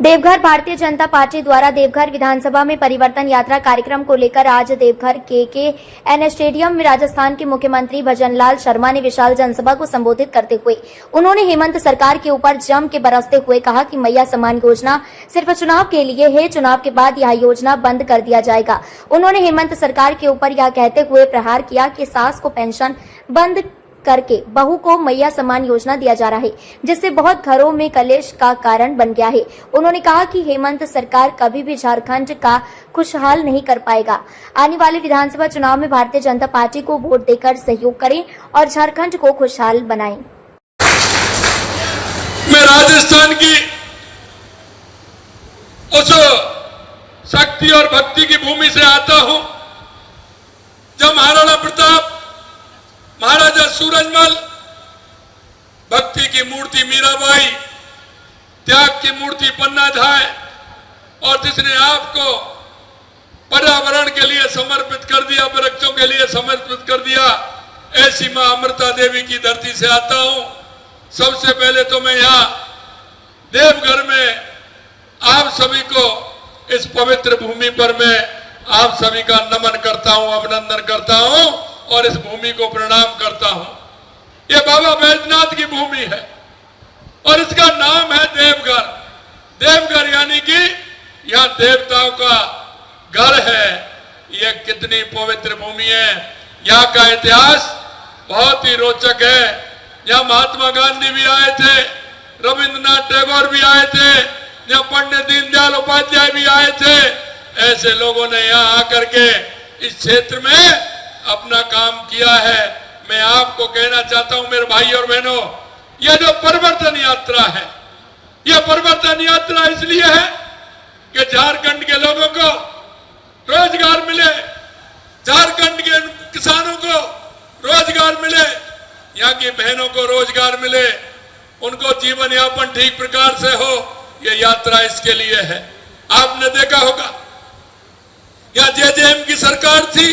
Deoghar Bharatiya Janata party द्वारा देवघर विधानसभा में परिवर्तन यात्रा कार्यक्रम को लेकर आज देवघर KKN स्टेडियम में राजस्थान के मुख्यमंत्री भजनलाल शर्मा ने विशाल जनसभा को संबोधित करते हुए उन्होंने हेमंत सरकार के ऊपर जम के बरसते हुए कहा कि मैया सम्मान योजना सिर्फ चुनाव के लिए है, चुनाव के बाद यह योजना बंद कर दिया जाएगा। उन्होंने हेमंत सरकार के ऊपर यह कहते हुए प्रहार किया कि सास को पेंशन बंद करके बहू को मैया सम्मान योजना दिया जा रहा है, जिससे बहुत घरों में कलेश का कारण बन गया है। उन्होंने कहा कि हेमंत सरकार कभी भी झारखंड का खुशहाल नहीं कर पाएगा। आने वाले विधानसभा चुनाव में भारतीय जनता पार्टी को वोट देकर सहयोग करें और झारखंड को खुशहाल बनाएं। मैं राजस्थान की उस शक्ति और भक्ति की भूमि से आता हूं, जब महाराणा प्रताप, महाराजा सूरजमल, भक्ति की मूर्ति मीराबाई, त्याग की मूर्ति पन्ना झाए और जिसने आपको पर्यावरण के लिए समर्पित कर दिया, वृक्षों के लिए समर्पित कर दिया, ऐसी मां अमृता देवी की धरती से आता हूं। सबसे पहले तो मैं यहाँ देवघर में आप सभी को, इस पवित्र भूमि पर मैं आप सभी का नमन करता हूं, अभिनंदन करता हूं और इस भूमि को प्रणाम करता हूं। ये बाबा बैजनाथ की भूमि है और इसका नाम है देवघर। देवघर यानी कि यह देवताओं का घर है। यह कितनी पवित्र भूमि है। यहाँ का इतिहास बहुत ही रोचक है। यहाँ महात्मा गांधी भी आए थे, रविंद्रनाथ टैगोर भी आए थे, यहाँ पंडित दीनदयाल उपाध्याय भी आए थे। ऐसे लोगों ने यहाँ आकर के इस क्षेत्र में अपना काम किया है। मैं आपको कहना चाहता हूं मेरे भाई और बहनों, यह जो परिवर्तन यात्रा है, यह परिवर्तन यात्रा इसलिए है कि झारखंड के लोगों को रोजगार मिले, झारखंड के किसानों को रोजगार मिले, यहाँ की बहनों को रोजगार मिले, उनको जीवन यापन ठीक प्रकार से हो। यह यात्रा इसके लिए है। आपने देखा होगा यह JJM की सरकार थी।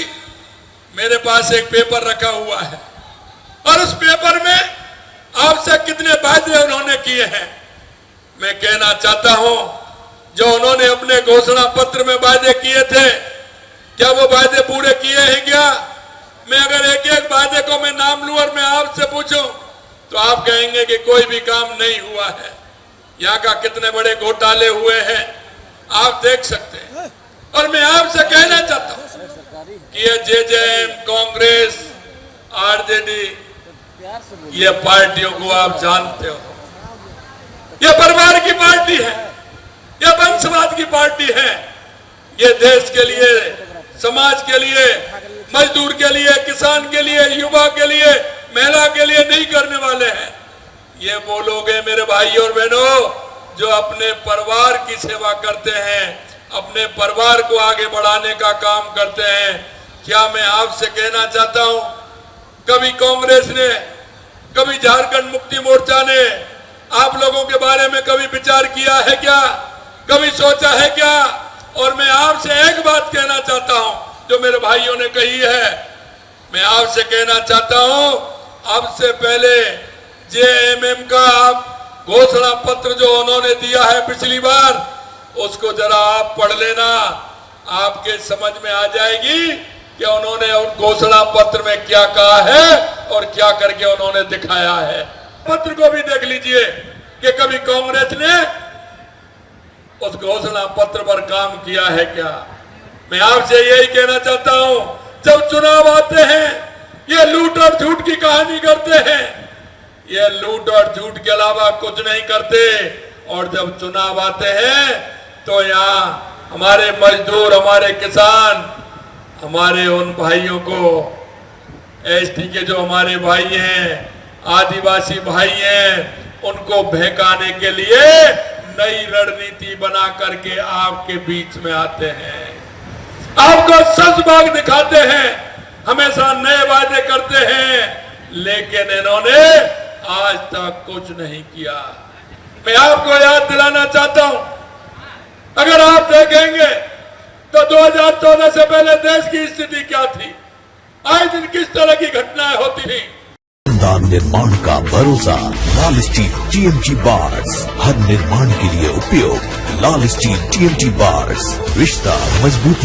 मेरे पास एक पेपर रखा हुआ है और उस पेपर में आपसे कितने वादे उन्होंने किए हैं। मैं कहना चाहता हूं, जो उन्होंने अपने घोषणा पत्र में वादे किए थे, क्या वो वादे पूरे किए हैं क्या? मैं अगर एक एक वादे को मैं नाम लूं और मैं आपसे पूछूं तो आप कहेंगे कि कोई भी काम नहीं हुआ है। यहाँ का कितने बड़े घोटाले हुए हैं आप देख सकते हैं। और मैं आपसे कहना चाहता हूं कि ये JJM, कांग्रेस, RJD, ये पार्टियों को आप जानते हो, ये परिवार की पार्टी है, ये वंशवाद की पार्टी है। ये देश के लिए, समाज के लिए, मजदूर के लिए, किसान के लिए, युवा के लिए, महिला के लिए नहीं करने वाले हैं। ये वो लोग हैं मेरे भाई और बहनों जो अपने परिवार की सेवा करते हैं, अपने परिवार को आगे बढ़ाने का काम करते हैं। क्या मैं आपसे कहना चाहता हूं, कभी कांग्रेस ने, कभी झारखंड मुक्ति मोर्चा ने आप लोगों के बारे में कभी विचार किया है क्या? कभी सोचा है क्या? और मैं आपसे एक बात कहना चाहता हूं जो मेरे भाइयों ने कही है। मैं आपसे कहना चाहता हूं, अब से पहले JMM का आप घोषणा पत्र जो उन्होंने दिया है पिछली बार, उसको जरा आप पढ़ लेना। आपके समझ में आ जाएगी कि उन्होंने उन घोषणा पत्र में क्या कहा है और क्या करके उन्होंने दिखाया है। पत्र को भी देख लीजिए कि कभी कांग्रेस ने उस घोषणा पत्र पर काम किया है क्या। मैं आपसे यही कहना चाहता हूं, जब चुनाव आते हैं ये लूट और झूठ की कहानी करते हैं, ये लूट और झूठ के अलावा कुछ नहीं करते। और जब चुनाव आते हैं तो यहाँ हमारे मजदूर, हमारे किसान, हमारे उन भाइयों को, ST के जो हमारे भाई हैं, आदिवासी भाई हैं, उनको बहकाने के लिए नई रणनीति बना करके आपके बीच में आते हैं, आपको सच बात दिखाते हैं, हमेशा नए वादे करते हैं, लेकिन इन्होंने आज तक कुछ नहीं किया। मैं आपको याद दिलाना चाहता हूं, अगर आप देखेंगे तो 2014 से पहले देश की स्थिति क्या थी, आए दिन किस तरह की घटनाएं होती थी। निर्माण का भरोसा, लाल स्टील TMG बार्स, हर निर्माण के लिए उपयोग। लाल स्टील TMT बार्स, रिश्ता मजबूती